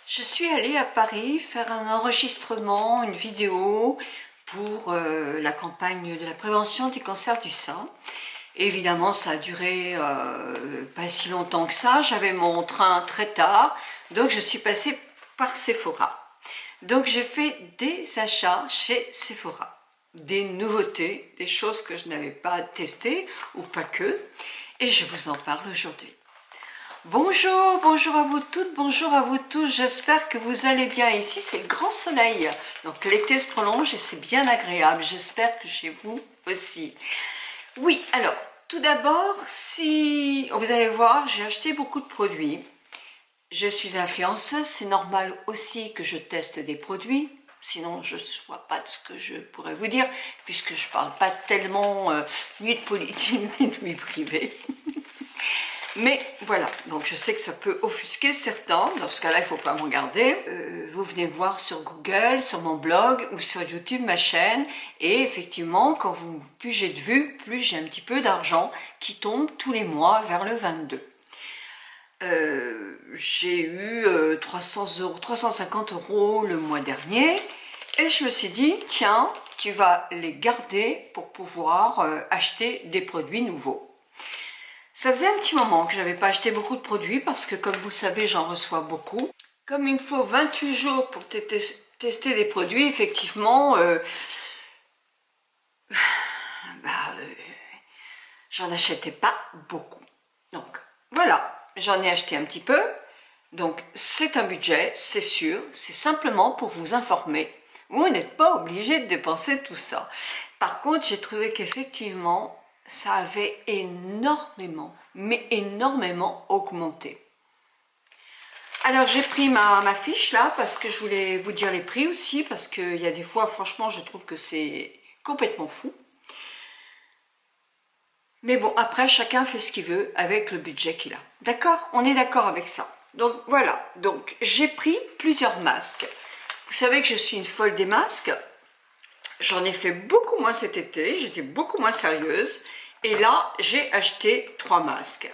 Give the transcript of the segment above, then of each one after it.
Je suis allée à Paris faire un enregistrement, une vidéo pour la campagne de la prévention du cancer du sein. Et évidemment, ça a duré pas si longtemps que ça. J'avais mon train très tard, donc je suis passée par Sephora. Donc j'ai fait des achats chez Sephora, des nouveautés, des choses que je n'avais pas testées ou pas que, et je vous en parle aujourd'hui. Bonjour, bonjour à vous toutes, bonjour à vous tous, j'espère que vous allez bien. Ici c'est le grand soleil, donc l'été se prolonge et c'est bien agréable, j'espère que chez vous aussi. Oui, alors, tout d'abord, si vous allez voir, j'ai acheté beaucoup de produits. Je suis influenceuse, c'est normal aussi que je teste des produits, sinon je ne vois pas de ce que je pourrais vous dire, puisque je ne parle pas tellement ni de politique ni de vie privée. Mais voilà, donc je sais que ça peut offusquer certains, dans ce cas-là il ne faut pas me regarder. Vous venez me voir sur Google, sur mon blog ou sur YouTube, ma chaîne, et effectivement quand vous plus j'ai de vues, plus j'ai un petit peu d'argent qui tombe tous les mois vers le 22. J'ai eu 350 € le mois dernier, et je me suis dit, tiens, tu vas les garder pour pouvoir acheter des produits nouveaux. Ça faisait un petit moment que je n'avais pas acheté beaucoup de produits parce que comme vous le savez, j'en reçois beaucoup. Comme il me faut 28 jours pour tester des produits, effectivement, j'en achetais pas beaucoup. Donc voilà, j'en ai acheté un petit peu. Donc c'est un budget, c'est sûr, c'est simplement pour vous informer. Vous n'êtes pas obligé de dépenser tout ça. Par contre, j'ai trouvé qu'effectivement, ça avait énormément, mais énormément augmenté. Alors j'ai pris ma fiche là, parce que je voulais vous dire les prix aussi, parce qu'il y a des fois, franchement, je trouve que c'est complètement fou. Mais bon, après, chacun fait ce qu'il veut avec le budget qu'il a. D'accord? On est d'accord avec ça. Donc voilà, donc j'ai pris plusieurs masques. Vous savez que je suis une folle des masques. J'en ai fait beaucoup moins cet été, j'étais beaucoup moins sérieuse. Et là, j'ai acheté 3 masques.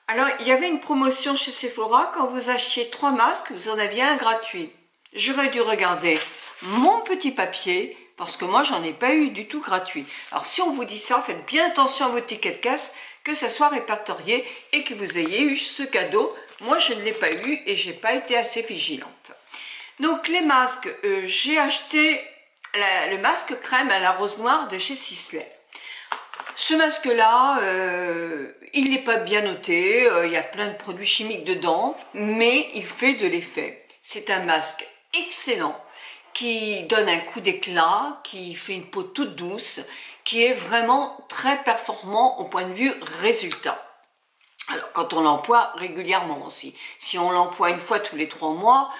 Alors, il y avait une promotion chez Sephora, quand vous achetiez 3 masques, vous en aviez un gratuit. J'aurais dû regarder mon petit papier, parce que moi, j'en ai pas eu du tout gratuit. Alors, si on vous dit ça, faites bien attention à vos tickets de caisse, que ça soit répertorié et que vous ayez eu ce cadeau. Moi, je ne l'ai pas eu et j'ai pas été assez vigilante. Donc, les masques, j'ai acheté le masque crème à la rose noire de chez Sisley. Ce masque-là, il n'est pas bien noté, il y a plein de produits chimiques dedans, mais il fait de l'effet. C'est un masque excellent, qui donne un coup d'éclat, qui fait une peau toute douce, qui est vraiment très performant au point de vue résultat. Alors, quand on l'emploie régulièrement aussi. Si on l'emploie une fois tous les 3 mois,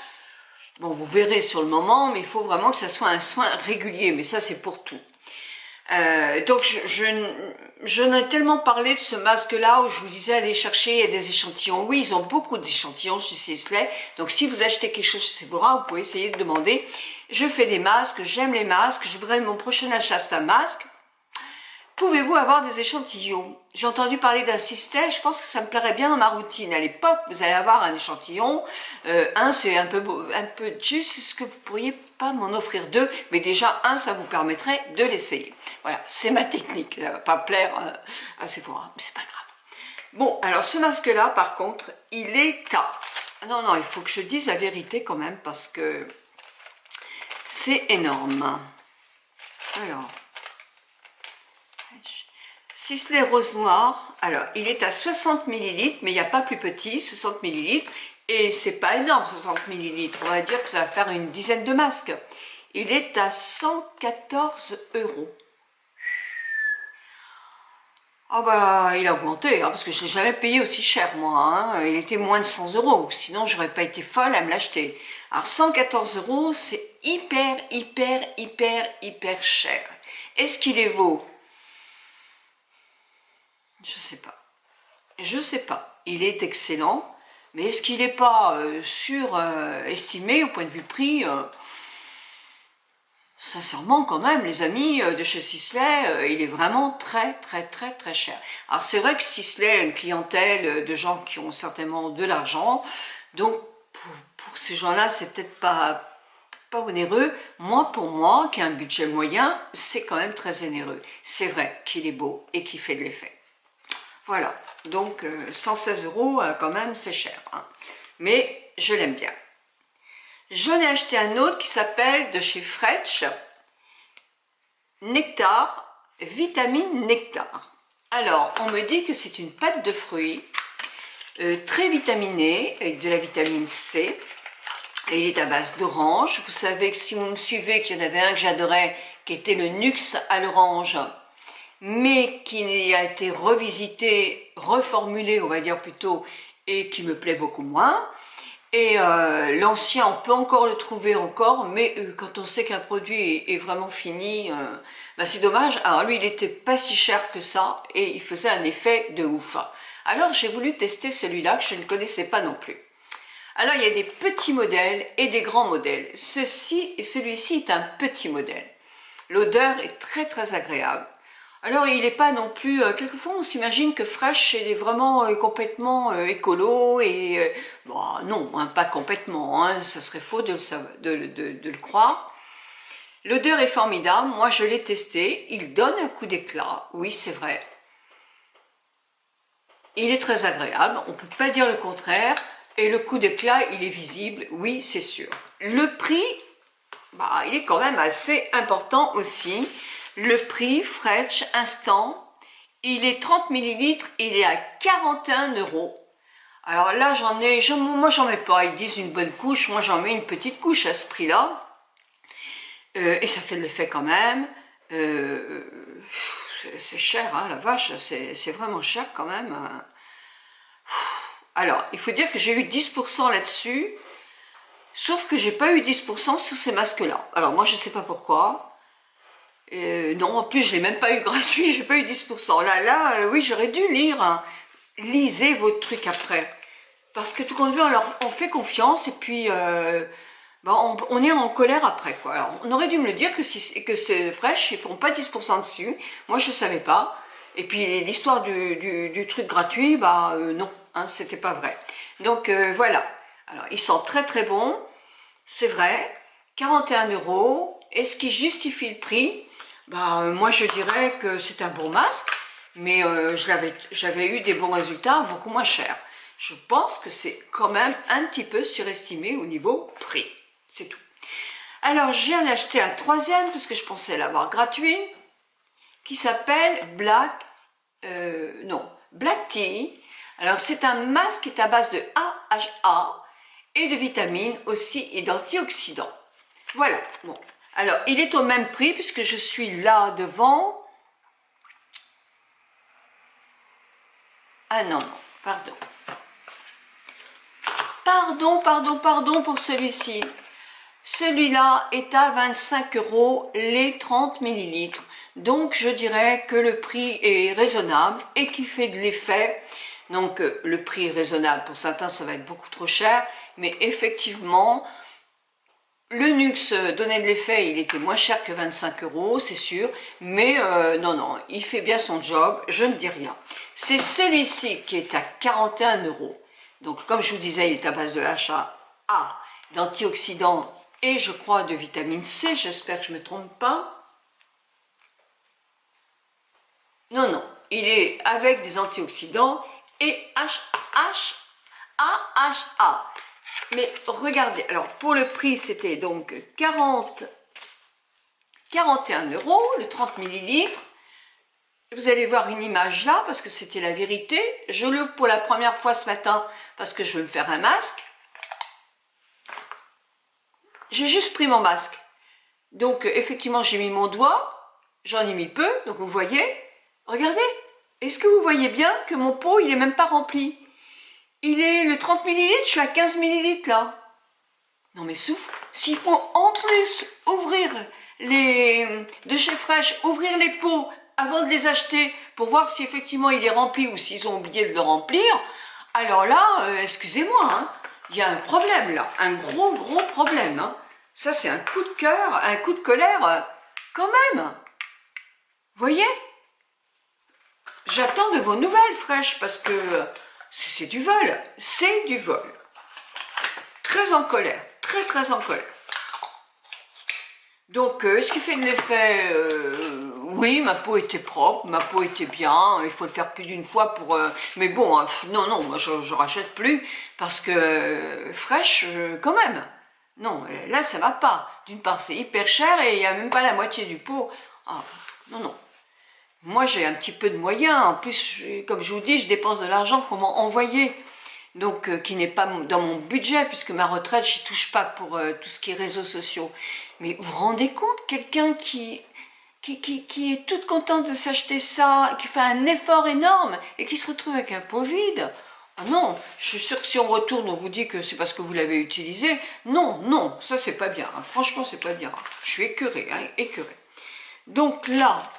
bon, vous verrez sur le moment, mais il faut vraiment que ça soit un soin régulier, mais ça c'est pour tout. Donc je n'ai tellement parlé de ce masque-là où je vous disais aller chercher, il y a des échantillons. Oui, ils ont beaucoup d'échantillons chez Sisley. Donc si vous achetez quelque chose chez Sephora, vous pouvez essayer de demander. Je fais des masques, j'aime les masques, je voudrais mon prochain achat c'est un masque. Pouvez-vous avoir des échantillons? J'ai entendu parler d'un Sisley, je pense que ça me plairait bien dans ma routine. À l'époque, vous allez avoir un échantillon. Un, c'est un peu juste, est-ce que vous pourriez pas m'en offrir 2? Mais déjà, un, ça vous permettrait de l'essayer. Voilà, c'est ma technique. Ça va pas plaire à Sephora, mais c'est pas grave. Bon, alors ce masque-là, par contre, il est à... Non, non, il faut que je dise la vérité quand même, parce que c'est énorme. Alors... Sisley rose noir, alors il est à 60 ml, mais il n'y a pas plus petit, 60 ml, et c'est pas énorme 60 ml, on va dire que ça va faire une dizaine de masques. Il est à 114 €. Ah bah il a augmenté, hein, parce que je n'ai jamais payé aussi cher moi, hein. Il était moins de 100 €, sinon j'aurais pas été folle à me l'acheter. Alors 114 €, c'est hyper cher. Est-ce qu'il les vaut? Je sais pas. Il est excellent, mais est-ce qu'il n'est pas surestimé au point de vue prix? Sincèrement, quand même, les amis de chez Sisley, il est vraiment très cher. Alors c'est vrai que Sisley a une clientèle de gens qui ont certainement de l'argent, donc pour ces gens-là, c'est peut-être pas onéreux. Moi, pour moi, qui ai un budget moyen, c'est quand même très onéreux. C'est vrai qu'il est beau et qu'il fait de l'effet. Voilà, donc 116 €, quand même, c'est cher. Hein. Mais je l'aime bien. J'en ai acheté un autre qui s'appelle, de chez Fretch, Nectar, vitamine Nectar. Alors, on me dit que c'est une pâte de fruits très vitaminée, avec de la vitamine C. Et il est à base d'orange. Vous savez que si vous me suivez, qu'il y en avait un que j'adorais, qui était le Nux à l'orange, mais qui a été revisité, reformulé, on va dire plutôt, et qui me plaît beaucoup moins. Et l'ancien, on peut encore le trouver encore, mais quand on sait qu'un produit est vraiment fini, bah c'est dommage. Alors lui, il n'était pas si cher que ça, et il faisait un effet de ouf. Alors j'ai voulu tester celui-là, que je ne connaissais pas non plus. Alors il y a des petits modèles et des grands modèles. Celui-ci est un petit modèle. L'odeur est très très agréable. Alors il n'est pas non plus, quelquefois on s'imagine que Fresh est vraiment complètement écolo et bon, non, hein, pas complètement, hein, ça serait faux de le croire. L'odeur est formidable, moi je l'ai testé, il donne un coup d'éclat, oui c'est vrai. Il est très agréable, on ne peut pas dire le contraire, et le coup d'éclat il est visible, oui c'est sûr. Le prix, bah, il est quand même assez important aussi. Le prix Fretch Instant, il est 30 ml, il est à 41 €. Alors là, moi j'en mets pas, ils disent une bonne couche, moi j'en mets une petite couche à ce prix-là. Et ça fait de l'effet quand même. C'est cher, hein, la vache, c'est vraiment cher quand même. Alors, il faut dire que j'ai eu 10% là-dessus, sauf que j'ai pas eu 10% sur ces masques-là. Alors moi je sais pas pourquoi. Non, en plus, je l'ai même pas eu gratuit, j'ai pas eu 10%. Oui, j'aurais dû lire. Hein. Lisez votre truc après. Parce que tout compte fait, on fait confiance et puis on est en colère après. Quoi. Alors, on aurait dû me le dire que c'est Fresh, ils font pas 10% dessus. Moi, je savais pas. Et puis, l'histoire du truc gratuit, non, hein, c'était pas vrai. Donc, voilà. Alors, ils sont très très bons. C'est vrai. 41 €. Est-ce qui justifie le prix? Moi je dirais que c'est un bon masque, mais j'avais eu des bons résultats beaucoup moins chers. Je pense que c'est quand même un petit peu surestimé au niveau prix, c'est tout. Alors j'ai en acheté un troisième, parce que je pensais l'avoir gratuit, qui s'appelle Black Tea. Alors c'est un masque qui est à base de AHA et de vitamines aussi et d'antioxydants. Voilà, bon. Alors, il est au même prix puisque je suis là devant. Ah non, pardon. Pardon pour celui-ci. Celui-là est à 25 € les 30 ml. Donc, je dirais que le prix est raisonnable et qu'il fait de l'effet. Donc, le prix est raisonnable. Pour certains, ça va être beaucoup trop cher. Mais effectivement, le Nux donnait de l'effet, il était moins cher que 25 €, c'est sûr, mais non, il fait bien son job, je ne dis rien. C'est celui-ci qui est à 41 €. Donc, comme je vous disais, il est à base de HA, d'antioxydants et je crois de vitamine C, j'espère que je ne me trompe pas. Non, il est avec des antioxydants et AHA. Mais regardez, alors pour le prix c'était donc 41 €, le 30 ml. Vous allez voir une image là parce que c'était la vérité. Je l'ouvre pour la première fois ce matin parce que je veux me faire un masque. J'ai juste pris mon masque. Donc effectivement j'ai mis mon doigt, j'en ai mis peu, donc vous voyez. Regardez, est-ce que vous voyez bien que mon pot il est même pas rempli? Il est le 30 ml, je suis à 15 ml là. Non mais souffle, s'il faut en plus ouvrir de chez Fresh, ouvrir les pots avant de les acheter pour voir si effectivement il est rempli ou s'ils ont oublié de le remplir, alors là, excusez-moi, hein, il y a un problème là, un gros problème. Hein. Ça c'est un coup de cœur, un coup de colère, quand même. Vous voyez? J'attends de vos nouvelles Fresh parce que c'est du vol, c'est du vol. très en colère, très en colère. Donc, est-ce qu'il fait de l'effet? Oui, ma peau était propre, ma peau était bien, il faut le faire plus d'une fois pour... mais bon, non, moi je rachète plus, parce que fraîche, quand même. Non, là ça va pas. D'une part, c'est hyper cher et il n'y a même pas la moitié du pot. Ah, non. Moi, j'ai un petit peu de moyens. En plus, comme je vous dis, je dépense de l'argent qu'on m'a envoyé. Donc, qui n'est pas dans mon budget, puisque ma retraite, je n'y touche pas pour tout ce qui est réseaux sociaux. Mais vous vous rendez compte, quelqu'un qui est toute contente de s'acheter ça, qui fait un effort énorme, et qui se retrouve avec un pot vide? Ah non, je suis sûre que si on retourne, on vous dit que c'est parce que vous l'avez utilisé. Non, ça c'est pas bien. Hein. Franchement, c'est pas bien. Je suis écœurée, écœurée. Donc là,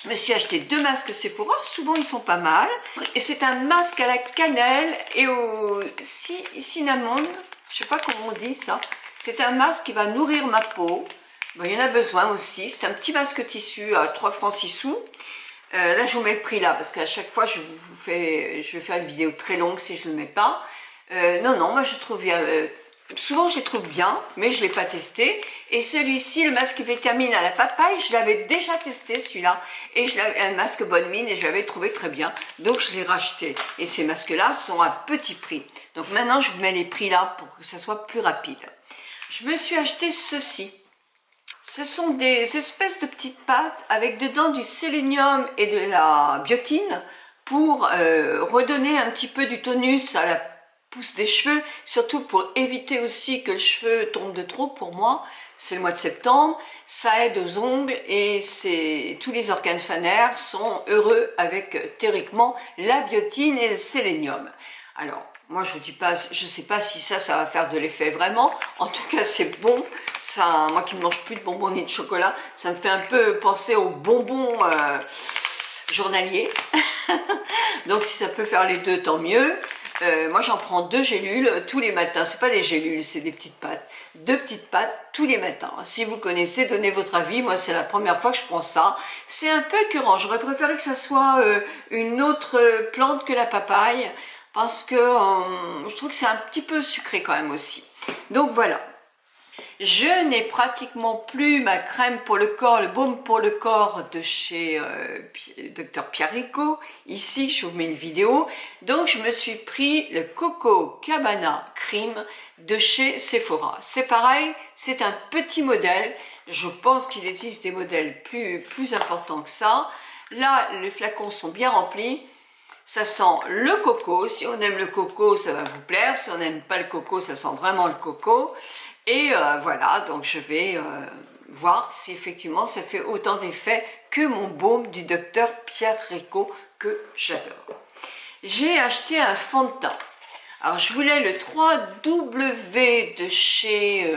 je me suis acheté 2 masques Sephora, souvent ils sont pas mal. Et c'est un masque à la cannelle et au cinnamon, je sais pas comment on dit ça. C'est un masque qui va nourrir ma peau. Bon, il y en a besoin aussi. C'est un petit masque tissu à 3 francs 6 sous. Là, je vous mets le prix là, parce qu'à chaque fois, je vais faire une vidéo très longue si je ne le mets pas. Non, moi je trouve souvent je les trouve bien, mais je ne l'ai pas testé. Et celui-ci, le masque vitamine à la papaye, je l'avais déjà testé celui-là. Et un masque bonne mine et je l'avais trouvé très bien. Donc je l'ai racheté. Et ces masques-là sont à petit prix. Donc maintenant, je vous mets les prix là pour que ça soit plus rapide. Je me suis acheté ceci. Ce sont des espèces de petites pâtes avec dedans du sélénium et de la biotine pour redonner un petit peu du tonus à la pousse des cheveux, surtout pour éviter aussi que le cheveu tombe de trop pour moi. C'est le mois de septembre, ça aide aux ongles et tous les organes phanéaires sont heureux avec théoriquement la biotine et le sélénium. Alors, moi je vous dis pas, je sais pas si ça va faire de l'effet vraiment. En tout cas, c'est bon. Ça, moi qui ne mange plus de bonbons ni de chocolat, ça me fait un peu penser aux bonbons journaliers. Donc si ça peut faire les deux, tant mieux. Moi j'en prends 2 gélules tous les matins, c'est pas des gélules, c'est des petites pâtes. 2 petites pâtes tous les matins. Si vous connaissez, donnez votre avis. Moi c'est la première fois que je prends ça. C'est un peu écœurant, j'aurais préféré que ça soit une autre plante que la papaye, parce que je trouve que c'est un petit peu sucré quand même aussi. Donc voilà. Je n'ai pratiquement plus ma crème pour le corps, le baume pour le corps de chez Dr Pierrico. Ici, je vous mets une vidéo. Donc, je me suis pris le Coco Cabana Cream de chez Sephora. C'est pareil, c'est un petit modèle. Je pense qu'il existe des modèles plus importants que ça. Là, les flacons sont bien remplis. Ça sent le coco. Si on aime le coco, ça va vous plaire. Si on n'aime pas le coco, ça sent vraiment le coco. Et voilà, donc je vais voir si effectivement ça fait autant d'effet que mon baume du docteur Pierrico que j'adore. J'ai acheté un fond de teint. Alors je voulais le 3W de chez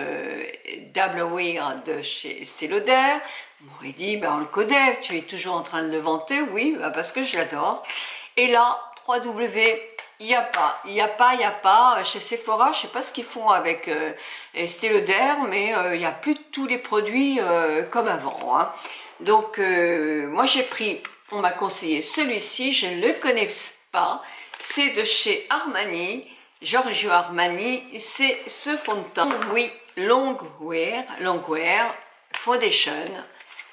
Double Wear de chez Estée Lauder. On m'aurait dit, ben on le connaît, tu es toujours en train de le vanter. Oui, ben parce que je l'adore. Et là, 3W... Il n'y a pas. Chez Sephora, je ne sais pas ce qu'ils font avec Estée Lauder, mais il n'y a plus tous les produits comme avant. Hein. Donc, moi j'ai pris, on m'a conseillé celui-ci, je ne le connais pas. C'est de chez Armani, Giorgio Armani, c'est ce fond de teint. Oui, Longwear Foundation,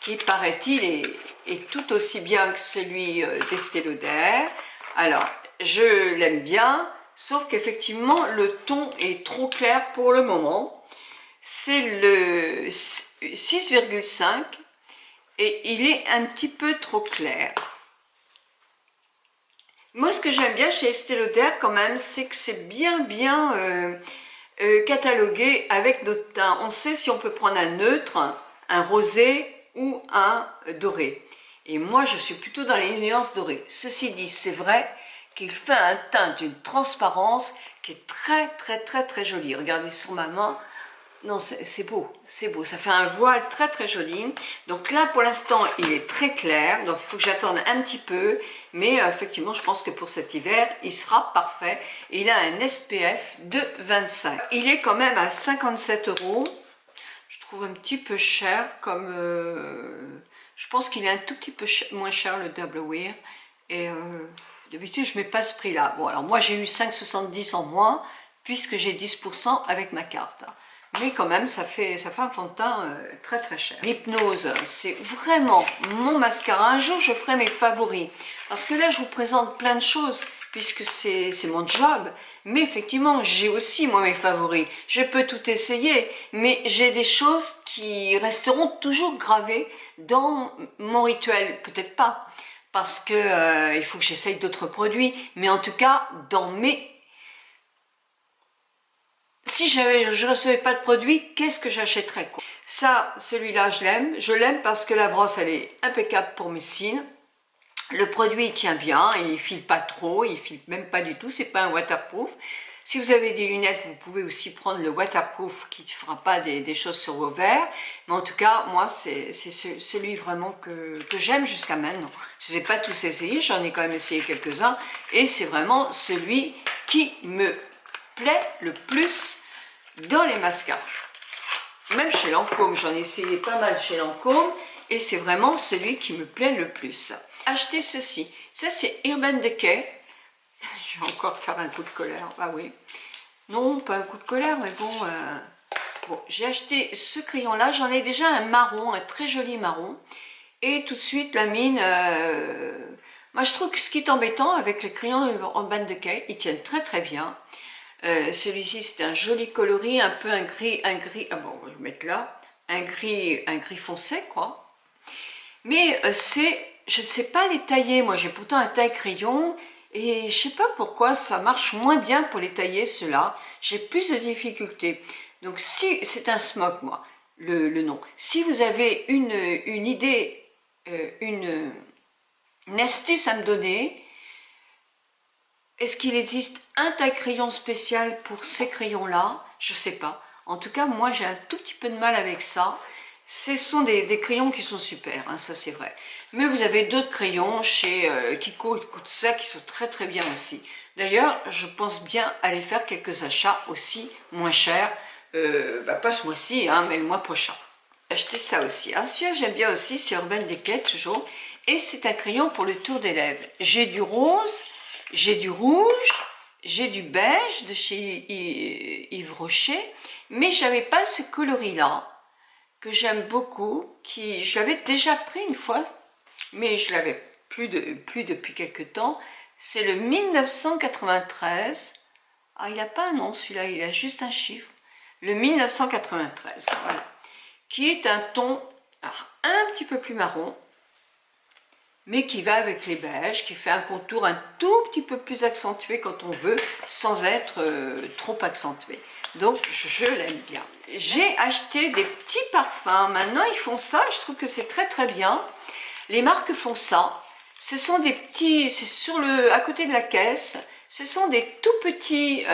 qui paraît-il est tout aussi bien que celui d'Estée Lauder. Alors, je l'aime bien, sauf qu'effectivement, le ton est trop clair pour le moment. C'est le 6,5 et il est un petit peu trop clair. Moi, ce que j'aime bien chez Estée Lauder, quand même, c'est que c'est bien catalogué avec notre teint. On sait si on peut prendre un neutre, un rosé ou un doré. Et moi, je suis plutôt dans les nuances dorées. Ceci dit, c'est vrai qu'il fait un teint d'une transparence qui est très joli. Regardez sur ma main. Non, c'est beau, ça fait un voile très joli. Donc là, pour l'instant, il est très clair, donc il faut que j'attende un petit peu, mais effectivement, je pense que pour cet hiver, il sera parfait. Il a un SPF de 25. Il est quand même à 57 €. Je trouve un petit peu cher, comme... je pense qu'il est un tout petit peu moins cher, le Double Wear, et... d'habitude, je ne mets pas ce prix-là. Bon, alors moi, j'ai eu 5,70 en moins, puisque j'ai 10% avec ma carte. Mais quand même, ça fait un fond de teint très très cher. L'hypnose, c'est vraiment mon mascara. Un jour, je ferai mes favoris. Parce que là, je vous présente plein de choses, puisque c'est mon job. Mais effectivement, j'ai aussi, moi, mes favoris. Je peux tout essayer, mais j'ai des choses qui resteront toujours gravées dans mon rituel. Peut-être pas, parce que il faut que j'essaye d'autres produits. Mais en tout cas, dans mes... Si je ne recevais pas de produit, qu'est-ce que j'achèterais, quoi? Ça, celui-là, je l'aime. Je l'aime parce que la brosse, elle est impeccable pour mes cils. Le produit, il tient bien, il file pas trop, il file même pas du tout. C'est pas un waterproof. Si vous avez des lunettes, vous pouvez aussi prendre le waterproof qui ne fera pas des choses sur vos verres. Mais en tout cas, moi, c'est celui vraiment que j'aime jusqu'à maintenant. Je ne les ai pas tous essayés, j'en ai quand même essayé quelques-uns. Et c'est vraiment celui qui me plaît le plus dans les mascaras. Même chez Lancôme, j'en ai essayé pas mal chez Lancôme et c'est vraiment celui qui me plaît le plus. Achetez ceci, ça c'est Urban Decay. Je vais encore faire un coup de colère, ah oui. Non, pas un coup de colère, mais bon, bon j'ai acheté ce crayon là, j'en ai déjà un marron, un très joli marron. Et tout de suite la mine, moi je trouve que ce qui est embêtant avec les crayons Urban Decay, ils tiennent très très bien. Celui-ci c'est un joli coloris, un peu un gris, ah bon, on va le mettre là, un gris foncé quoi. Mais je ne sais pas les tailler, moi j'ai pourtant un taille crayon et je sais pas pourquoi ça marche moins bien pour les tailler ceux-là. J'ai plus de difficultés. Donc si c'est un smoke moi, le nom. Si vous avez une idée, une astuce à me donner. Est-ce qu'il existe un taille-crayon spécial pour ces crayons-là? Je ne sais pas. En tout cas, moi, j'ai un tout petit peu de mal avec ça. Ce sont des crayons qui sont super, hein, ça c'est vrai. Mais vous avez d'autres crayons chez Kiko et tout ça qui sont très très bien aussi. D'ailleurs, je pense bien aller faire quelques achats aussi moins chers. Pas ce mois-ci, hein, mais le mois prochain. J'ai acheté ça aussi. Ah, celui-là, j'aime bien aussi, c'est Urban Decay toujours. Et c'est un crayon pour le tour des lèvres. J'ai du rose. J'ai du rouge, j'ai du beige de chez Yves Rocher, mais j'avais pas ce coloris-là, que j'aime beaucoup, je l'avais déjà pris une fois, mais je l'avais plus depuis quelque temps. C'est le 1993. Ah, il n'a pas un nom celui-là, il a juste un chiffre. Le 1993, voilà. Qui est un ton un petit peu plus marron, mais qui va avec les beiges, qui fait un contour un tout petit peu plus accentué quand on veut, sans être trop accentué. Donc, je l'aime bien. J'ai acheté des petits parfums. Maintenant, ils font ça, je trouve que c'est très très bien. Les marques font ça. Ce sont des petits, c'est à côté de la caisse, ce sont des tout petits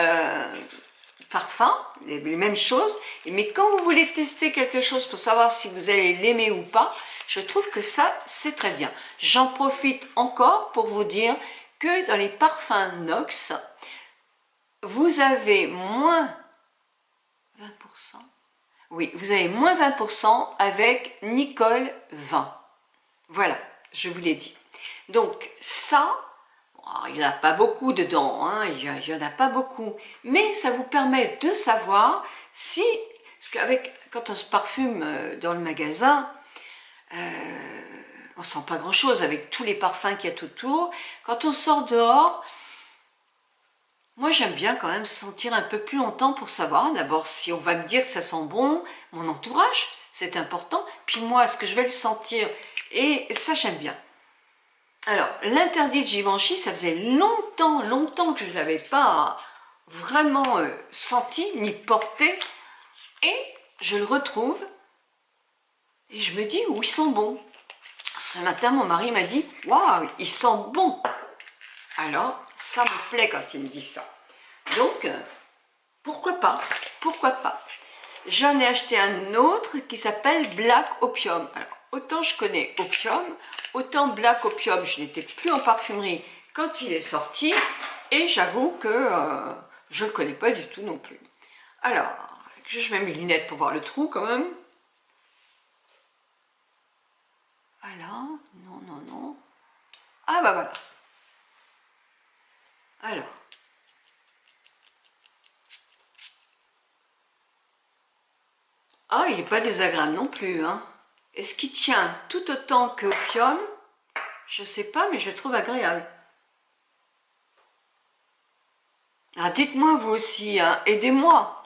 parfums, les mêmes choses. Mais quand vous voulez tester quelque chose pour savoir si vous allez l'aimer ou pas, je trouve que ça, c'est très bien. J'en profite encore pour vous dire que dans les parfums Nox, vous avez moins 20%. Oui, vous avez moins 20% avec Nicole 20. Voilà, je vous l'ai dit. Donc ça, il n'y en a pas beaucoup dedans, hein, il n'y en a pas beaucoup. Mais ça vous permet de savoir si, parce quand on se parfume dans le magasin, on sent pas grand chose avec tous les parfums qu'il y a tout autour. Quand on sort dehors, moi j'aime bien quand même sentir un peu plus longtemps pour savoir d'abord si on va me dire que ça sent bon, mon entourage, c'est important, puis moi est-ce que je vais le sentir, et ça j'aime bien. Alors l'interdit de Givenchy, ça faisait longtemps que je ne l'avais pas vraiment senti ni porté, et je le retrouve et je me dis où ils sont bons. Ce matin, mon mari m'a dit « Waouh, il sent bon !» Alors, ça me plaît quand il me dit ça. Donc, pourquoi pas? Pourquoi pas? J'en ai acheté un autre qui s'appelle Black Opium. Alors, autant je connais Opium, autant Black Opium, je n'étais plus en parfumerie quand il est sorti. Et j'avoue que je ne le connais pas du tout non plus. Alors, je mets mes lunettes pour voir le trou quand même. Voilà, non. Ah bah voilà. Alors. Ah, il n'est pas désagréable non plus, hein. Est-ce qu'il tient tout autant que Opium? Je sais pas, mais je le trouve agréable. Alors dites-moi vous aussi, hein, aidez-moi.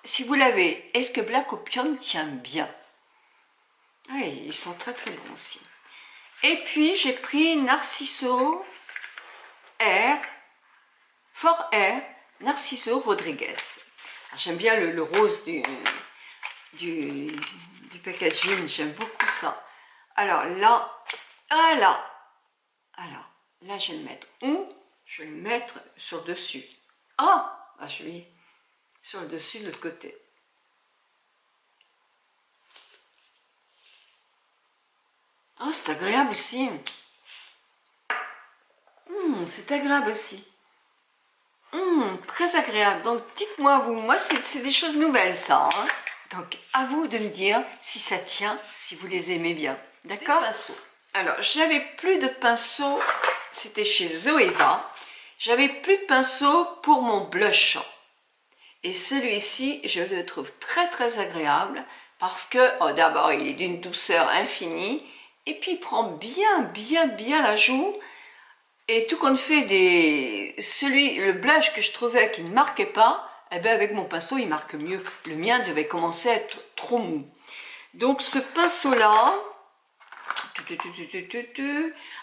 Si vous l'avez, est-ce que Black Opium tient bien? Ah, ils sont très très bons aussi. Et puis j'ai pris Narciso R, Fort R, Narciso Rodriguez. J'aime bien le rose du packaging, j'aime beaucoup ça. Alors là, alors là je vais le mettre où? Je vais le mettre sur le dessus. Ah, je vais sur le dessus de l'autre côté. Oh, c'est agréable aussi. C'est agréable aussi. Très agréable. Donc, dites-moi vous, moi c'est des choses nouvelles ça. Hein. Donc, à vous de me dire si ça tient, si vous les aimez bien. D'accord? Alors, j'avais plus de pinceaux, c'était chez Zoeva. J'avais plus de pinceaux pour mon blush. Et celui-ci, je le trouve très très agréable parce que, d'abord, il est d'une douceur infinie. Et puis il prend bien la joue. Et tout compte fait, le blush que je trouvais qui ne marquait pas, eh ben avec mon pinceau il marque mieux. Le mien devait commencer à être trop mou. Donc ce pinceau là,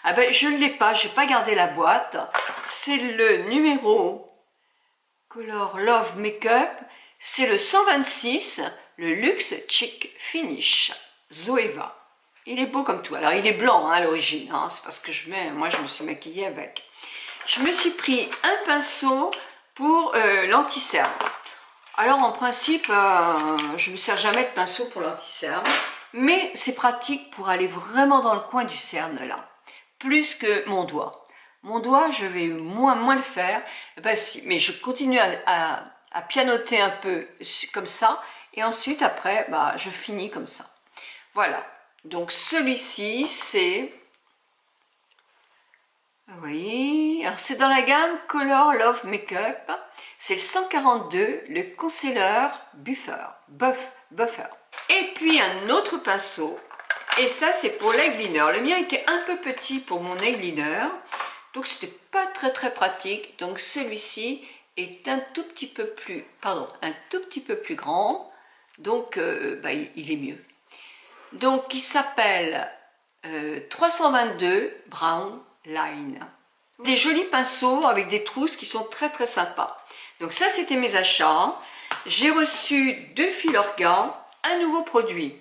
ah ben, je ne l'ai pas, j'ai pas gardé la boîte. C'est le numéro Color Love Makeup, c'est le 126, le Luxe Chic Finish, Zoeva. Il est beau comme tout. Alors, il est blanc hein, à l'origine. Hein. C'est parce que moi, je me suis maquillée avec. Je me suis pris un pinceau pour l'anti-cerne. Alors, en principe, je ne me sers jamais de pinceau pour l'anti-cerne. Mais c'est pratique pour aller vraiment dans le coin du cerne, là. Plus que mon doigt. Mon doigt, je vais moins le faire. Ben, si, mais je continue à pianoter un peu comme ça. Et ensuite, après, bah, je finis comme ça. Voilà. Donc celui-ci, c'est, vous voyez, alors c'est dans la gamme Color Love Makeup, c'est le 142, le concealer Buffer. Et puis un autre pinceau, et ça c'est pour l'eyeliner. Le mien était un peu petit pour mon eyeliner, donc c'était pas très pratique. Donc celui-ci est un tout petit peu plus grand, donc il est mieux. Donc, il s'appelle 322 Brown Line. Des jolis pinceaux avec des trousses qui sont très sympas. Donc ça, c'était mes achats. J'ai reçu de Filorga un nouveau produit.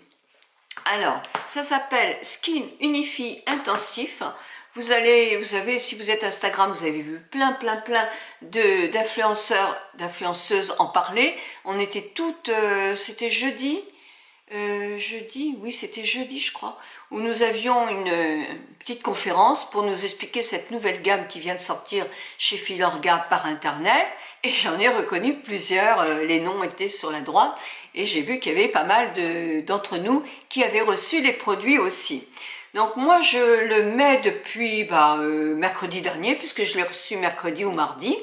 Alors, ça s'appelle Skin Unify Intensif. Vous avez, si vous êtes Instagram, vous avez vu plein d'influenceuses en parler. On était toutes, c'était jeudi, oui c'était jeudi je crois, où nous avions une petite conférence pour nous expliquer cette nouvelle gamme qui vient de sortir chez Filorga par internet, et j'en ai reconnu plusieurs, les noms étaient sur la droite, et j'ai vu qu'il y avait pas mal d'entre nous qui avaient reçu les produits aussi. Donc moi je le mets depuis mercredi dernier, puisque je l'ai reçu mercredi ou mardi.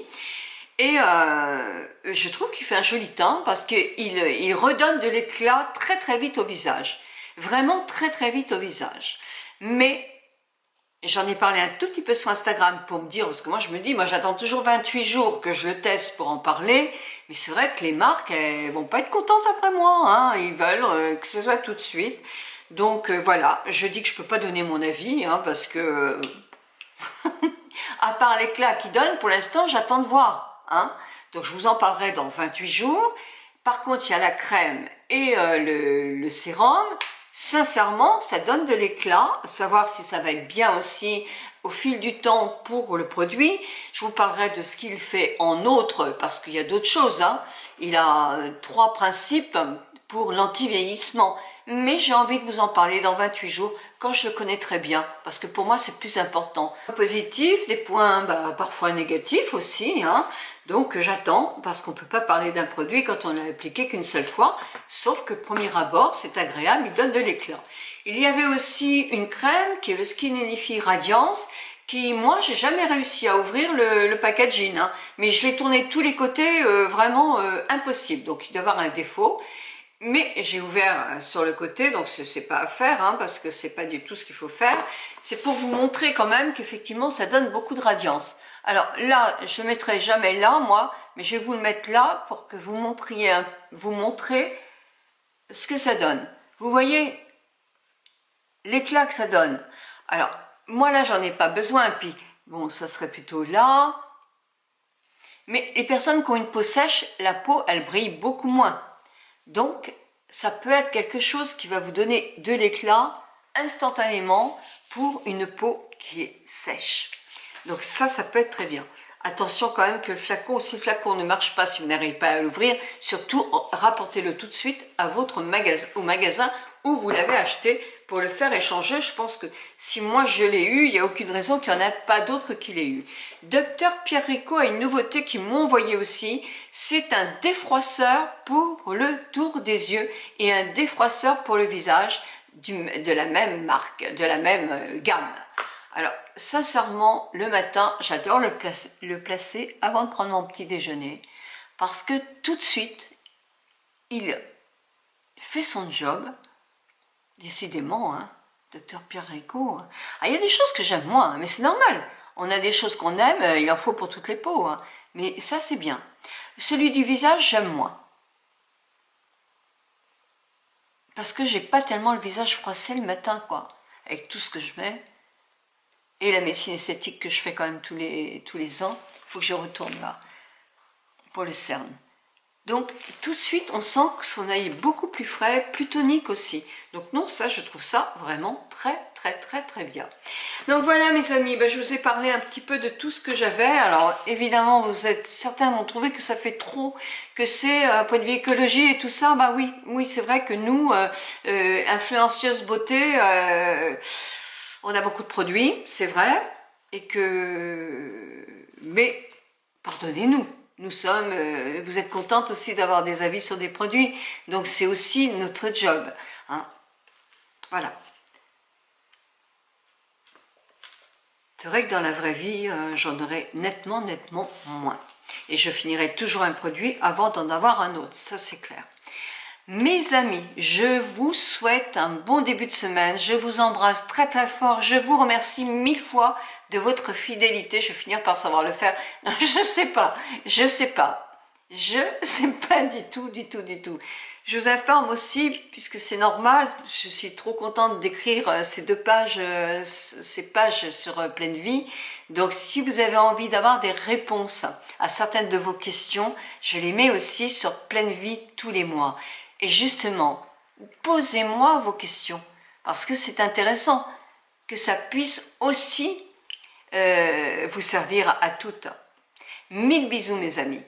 Et je trouve qu'il fait un joli teint parce qu'il redonne de l'éclat très vite au visage. Vraiment très vite au visage. Mais j'en ai parlé un tout petit peu sur Instagram pour me dire, parce que moi je me dis, moi j'attends toujours 28 jours que je le teste pour en parler. Mais c'est vrai que les marques, elles vont pas être contentes après moi. Hein. Ils veulent que ce soit tout de suite. Donc voilà, je dis que je peux pas donner mon avis hein, parce que... à part l'éclat qu'il donne, pour l'instant j'attends de voir. Hein. Donc je vous en parlerai dans 28 jours. Par contre, il y a la crème et le sérum. Sincèrement, ça donne de l'éclat. À savoir si ça va être bien aussi au fil du temps pour le produit. Je vous parlerai de ce qu'il fait en autre, parce qu'il y a d'autres choses. Hein. Il a 3 principes pour l'anti-vieillissement. Mais j'ai envie de vous en parler dans 28 jours, quand je le connais très bien, parce que pour moi c'est plus important. Positif, des points parfois négatifs aussi, hein. Donc j'attends, parce qu'on ne peut pas parler d'un produit quand on l'a appliqué qu'une seule fois, sauf que premier abord c'est agréable, il donne de l'éclat. Il y avait aussi une crème qui est le Skin Unify Radiance, qui moi j'ai jamais réussi à ouvrir le packaging, hein. Mais je l'ai tourné de tous les côtés, vraiment impossible, donc il doit y avoir un défaut. Mais j'ai ouvert sur le côté, donc c'est pas à faire, hein, parce que c'est pas du tout ce qu'il faut faire. C'est pour vous montrer quand même qu'effectivement ça donne beaucoup de radiance. Alors là, je mettrai jamais là, moi, mais je vais vous le mettre là pour que vous montrez ce que ça donne. Vous voyez l'éclat que ça donne. Alors, moi là, j'en ai pas besoin, puis bon, ça serait plutôt là. Mais les personnes qui ont une peau sèche, la peau, elle brille beaucoup moins. Donc, ça peut être quelque chose qui va vous donner de l'éclat instantanément pour une peau qui est sèche. Donc ça peut être très bien. Attention quand même que le flacon, si le flacon ne marche pas, si vous n'arrivez pas à l'ouvrir, surtout rapportez-le tout de suite à votre magasin, au magasin où vous l'avez acheté pour le faire échanger. Je pense que si moi je l'ai eu, il n'y a aucune raison qu'il n'y en ait pas d'autres qui l'aient eu. Docteur Pierre Rico a une nouveauté qu'ils m'ont envoyé aussi. C'est un défroisseur pour le tour des yeux et un défroisseur pour le visage de la même marque, de la même gamme. Alors, sincèrement, le matin, j'adore le placer avant de prendre mon petit déjeuner parce que tout de suite, il fait son job. Décidément, hein, Docteur Pierre Rico. Ah, il y a des choses que j'aime moins, mais c'est normal. On a des choses qu'on aime, il en faut pour toutes les peaux. Hein. Mais ça, c'est bien. Celui du visage, j'aime moins. Parce que j'ai pas tellement le visage froissé le matin, quoi. Avec tout ce que je mets. Et la médecine esthétique que je fais quand même tous les ans. Il faut que je retourne là. Pour le cerne. Donc, tout de suite, on sent que son œil est beaucoup plus frais, plus tonique aussi. Donc non, ça, je trouve ça vraiment très, très, très, très bien. Donc voilà, mes amis, je vous ai parlé un petit peu de tout ce que j'avais. Alors, évidemment, certains vont trouver que ça fait trop, que c'est, un point de vue écologie et tout ça. Bah oui, c'est vrai que nous, influenceuses beauté, on a beaucoup de produits, c'est vrai, mais, pardonnez-nous. Vous êtes contente aussi d'avoir des avis sur des produits, donc c'est aussi notre job. Hein. Voilà. C'est vrai que dans la vraie vie, j'en aurais nettement moins. Et je finirai toujours un produit avant d'en avoir un autre, ça c'est clair. Mes amis, je vous souhaite un bon début de semaine, je vous embrasse très très fort, je vous remercie 1000 fois de votre fidélité, je vais finir par savoir le faire, non, je sais pas du tout. Je vous informe aussi, puisque c'est normal, je suis trop contente d'écrire ces pages sur Pleine Vie, donc si vous avez envie d'avoir des réponses à certaines de vos questions, je les mets aussi sur Pleine Vie tous les mois. Et justement, posez-moi vos questions, parce que c'est intéressant que ça puisse aussi vous servir à toutes. 1000 bisous mes amis.